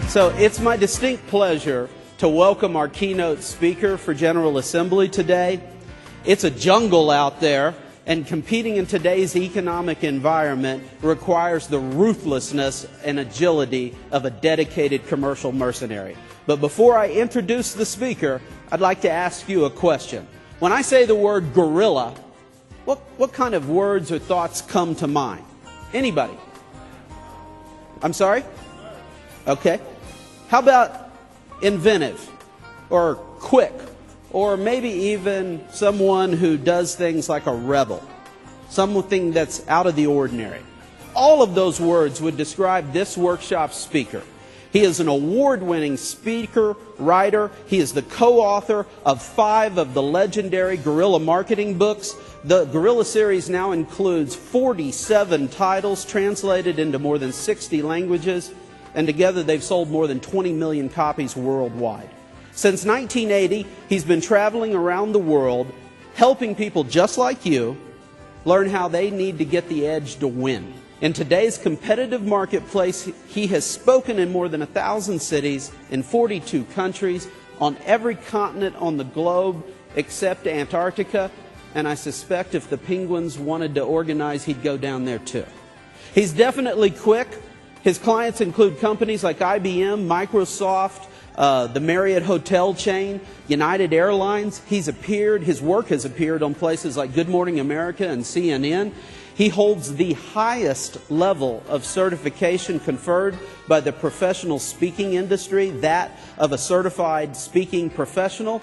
So it's my distinct pleasure to welcome our keynote speaker for General Assembly today. It's a jungle out there, and competing in today's economic environment requires the ruthlessness and agility of a dedicated commercial mercenary. But before I introduce the speaker, I'd like to ask you a question. When I say the word gorilla, what kind of words or thoughts come to mind? Anybody? I'm sorry? Okay. How about inventive or quick, or maybe even someone who does things like a rebel, something that's out of the ordinary? All of those words would describe this workshop speaker. He is an award-winning speaker, writer. He is the co-author of 5 of the legendary guerrilla marketing books. The Guerrilla series now includes 47 titles translated into more than 60 languages, and together they've sold more than 20 million copies worldwide. Since 1980, he's been traveling around the world, helping people just like you learn how they need to get the edge to win. In today's competitive marketplace, he has spoken in more than 1,000 cities in 42 countries, on every continent on the globe except Antarctica, and I suspect if the penguins wanted to organize, he'd go down there too. He's definitely quick. His clients include companies like IBM, Microsoft, the Marriott hotel chain, United Airlines. His work has appeared on places like Good Morning America and CNN. He holds the highest level of certification conferred by the professional speaking industry, that of a certified speaking professional.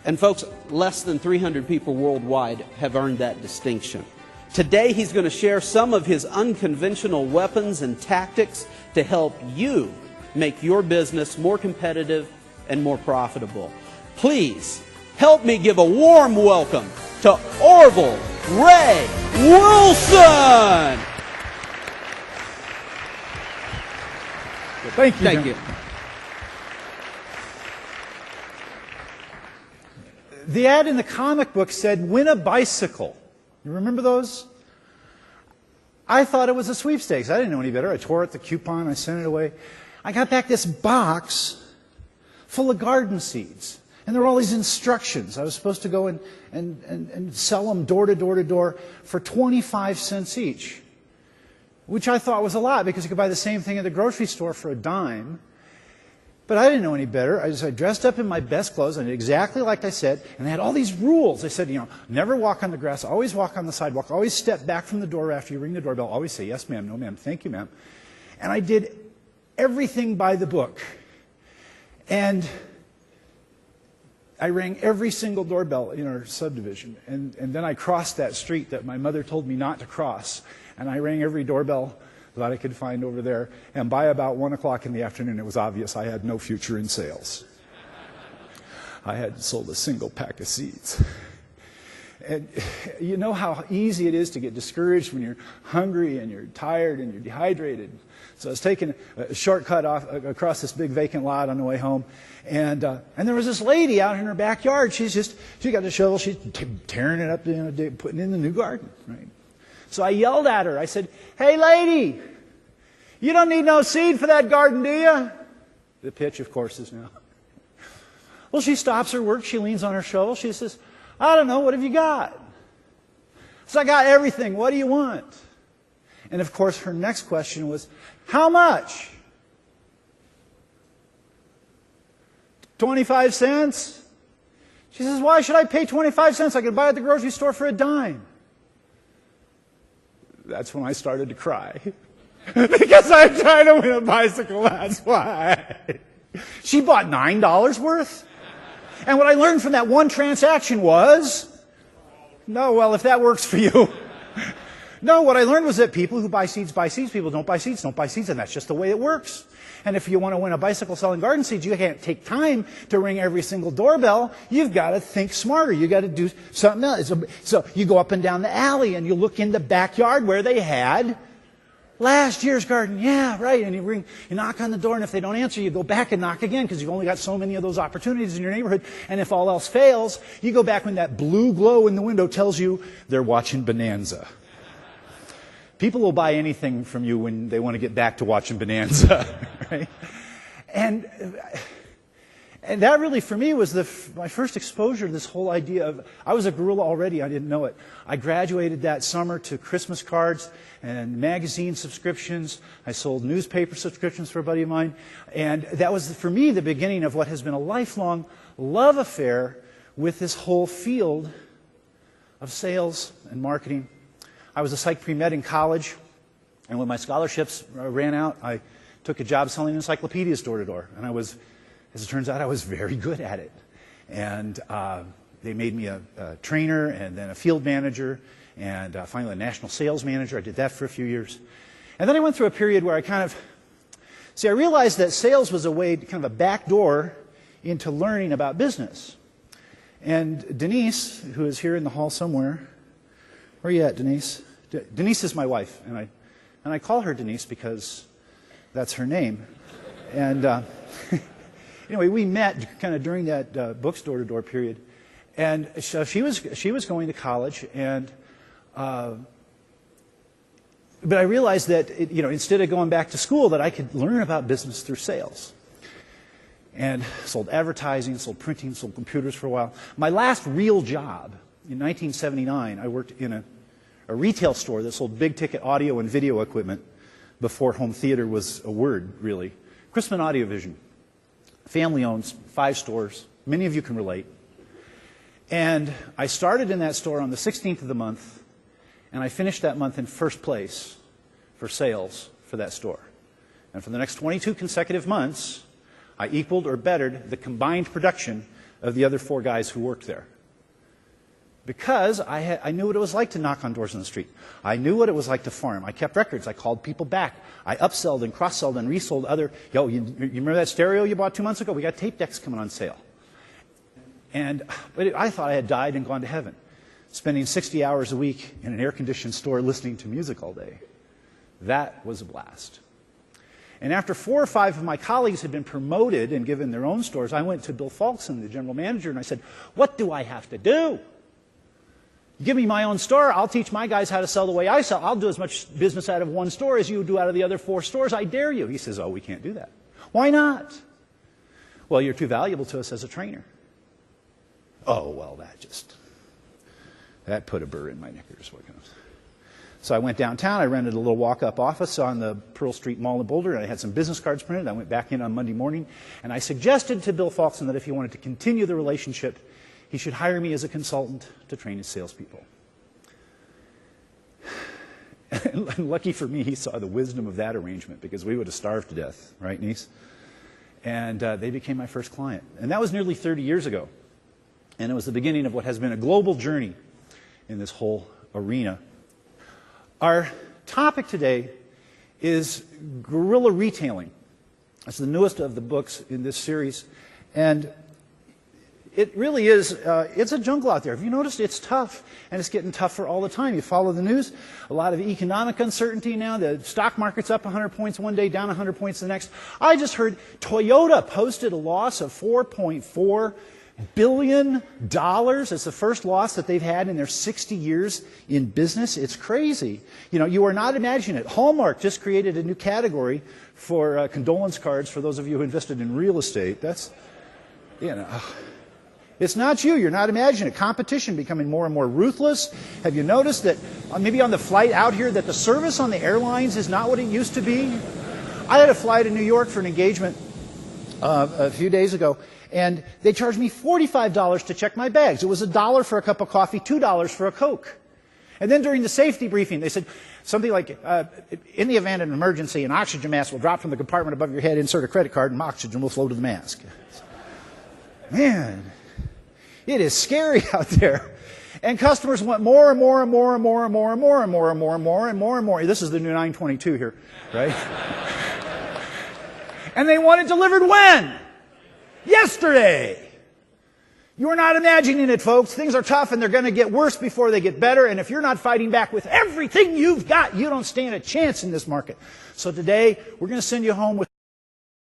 And folks, less than 300 people worldwide have earned that distinction. Today, he's going to share some of his unconventional weapons and tactics to help you make your business more competitive and more profitable. Please help me give a warm welcome to Orvel Ray Wilson. Thank you. Thank you. The ad in the comic book said, "Win a bicycle." You remember those? I thought it was a sweepstakes. I didn't know any better. I tore out the coupon. I sent it away. I got back this box full of garden seeds. And there were all these instructions. I was supposed to go and sell them door to door to door for 25 cents each, which I thought was a lot because you could buy the same thing at the grocery store for a dime. But I didn't know any better. I dressed up in my best clothes. I did exactly like I said. And they had all these rules. They said, never walk on the grass. Always walk on the sidewalk. Always step back from the door after you ring the doorbell. Always say, "Yes, ma'am. No, ma'am. Thank you, ma'am." And I did everything by the book. And I rang every single doorbell in our subdivision. And then I crossed that street that my mother told me not to cross. And I rang every doorbell that I could find over there. And by about 1 o'clock in the afternoon, it was obvious I had no future in sales. I hadn't sold a single pack of seeds. And you know how easy it is to get discouraged when you're hungry and you're tired and you're dehydrated. So I was taking a shortcut across this big vacant lot on the way home. And there was this lady out in her backyard. She got a shovel. She's tearing it up, putting in the new garden, right? So I yelled at her. I said, "Hey, lady, you don't need no seed for that garden, do you?" The pitch, of course, is now. Well, she stops her work. She leans on her shovel. She says, "I don't know. What have you got?" So I got everything. What do you want? And, of course, her next question was, "How much?" 25 cents? She says, "Why should I pay 25 cents? I could buy it at the grocery store for a dime." That's when I started to cry. Because I'm trying to win a bicycle, that's why. She bought $9 worth. And what I learned from that one transaction was, no, well, if that works for you. No, what I learned was that people who buy seeds, people don't buy seeds, and that's just the way it works. And if you want to win a bicycle selling garden seeds, you can't take time to ring every single doorbell. You've got to think smarter. You've got to do something else. So you go up and down the alley and you look in the backyard where they had last year's garden. Yeah, right. And you knock on the door, and if they don't answer, you go back and knock again because you've only got so many of those opportunities in your neighborhood. And if all else fails, you go back when that blue glow in the window tells you they're watching Bonanza. People will buy anything from you when they want to get back to watching Bonanza, right? And that really, for me, was my first exposure to this whole idea of, I was a guerrilla already, I didn't know it. I graduated that summer to Christmas cards and magazine subscriptions. I sold newspaper subscriptions for a buddy of mine. And that was, for me, the beginning of what has been a lifelong love affair with this whole field of sales and marketing. I was a psych pre-med in college, and when my scholarships ran out, I took a job selling encyclopedias door to door. And I was, as it turns out, I was very good at it. And they made me a trainer and then a field manager and finally a national sales manager. I did that for a few years. And then I went through a period where I realized that sales was a way, kind of a back door into learning about business. And Denise, who is here in the hall somewhere, where are you at, Denise? Denise is my wife, and I call her Denise because that's her name. And anyway, we met kind of during that books door-to-door period, and so she was going to college, and but I realized that instead of going back to school, that I could learn about business through sales. And sold advertising, sold printing, sold computers for a while. My last real job in 1979, I worked in a retail store that sold big-ticket audio and video equipment before home theater was a word, really. Chrisman Audiovision. Family owns 5 stores. Many of you can relate. And I started in that store on the 16th of the month, and I finished that month in first place for sales for that store. And for the next 22 consecutive months, I equaled or bettered the combined production of the other 4 guys who worked there. Because I knew what it was like to knock on doors in the street. I knew what it was like to farm. I kept records. I called people back. I upsold and cross-sold and resold other, you remember that stereo you bought 2 months ago? We got tape decks coming on sale. But I thought I had died and gone to heaven, spending 60 hours a week in an air-conditioned store listening to music all day. That was a blast. And after 4 or 5 of my colleagues had been promoted and given their own stores, I went to Bill Falkson, the general manager, and I said, what do I have to do? You give me my own store, I'll teach my guys how to sell the way I sell. I'll do as much business out of one store as you do out of the other 4 stores. I dare you. He says, oh, we can't do that. Why not? Well, you're too valuable to us as a trainer. Oh, well, that put a burr in my knickers. So I went downtown, I rented a little walk-up office on the Pearl Street Mall in Boulder, and I had some business cards printed. I went back in on Monday morning, and I suggested to Bill Falkson that if he wanted to continue the relationship, he should hire me as a consultant to train his salespeople. And lucky for me, he saw the wisdom of that arrangement, because we would have starved to death, right, niece? And they became my first client. And that was nearly 30 years ago. And it was the beginning of what has been a global journey in this whole arena. Our topic today is guerrilla retailing. It's the newest of the books in this series. And it really is, it's a jungle out there. Have you noticed it's tough? And it's getting tougher all the time. You follow the news, a lot of economic uncertainty now. The stock market's up 100 points one day, down 100 points the next. I just heard Toyota posted a loss of $4.4 billion. It's the first loss that they've had in their 60 years in business. It's crazy. You are not imagining it. Hallmark just created a new category for condolence cards for those of you who invested in real estate. That's, it's not you. You're not imagining it. Competition becoming more and more ruthless. Have you noticed that maybe on the flight out here that the service on the airlines is not what it used to be? I had a flight to New York for an engagement a few days ago, and they charged me $45 to check my bags. It was $1 for a cup of coffee, $2 for a Coke. And then during the safety briefing, they said something like, in the event of an emergency, an oxygen mask will drop from the compartment above your head, insert a credit card, and oxygen will flow to the mask. Man, it is scary out there. And customers want more and more and more and more and more and more and more and more and more and more and more. This is the new 922 here, right? And they want it delivered when? Yesterday. You're not imagining it, folks. Things are tough and they're going to get worse before they get better. And if you're not fighting back with everything you've got, you don't stand a chance in this market. So today, we're going to send you home with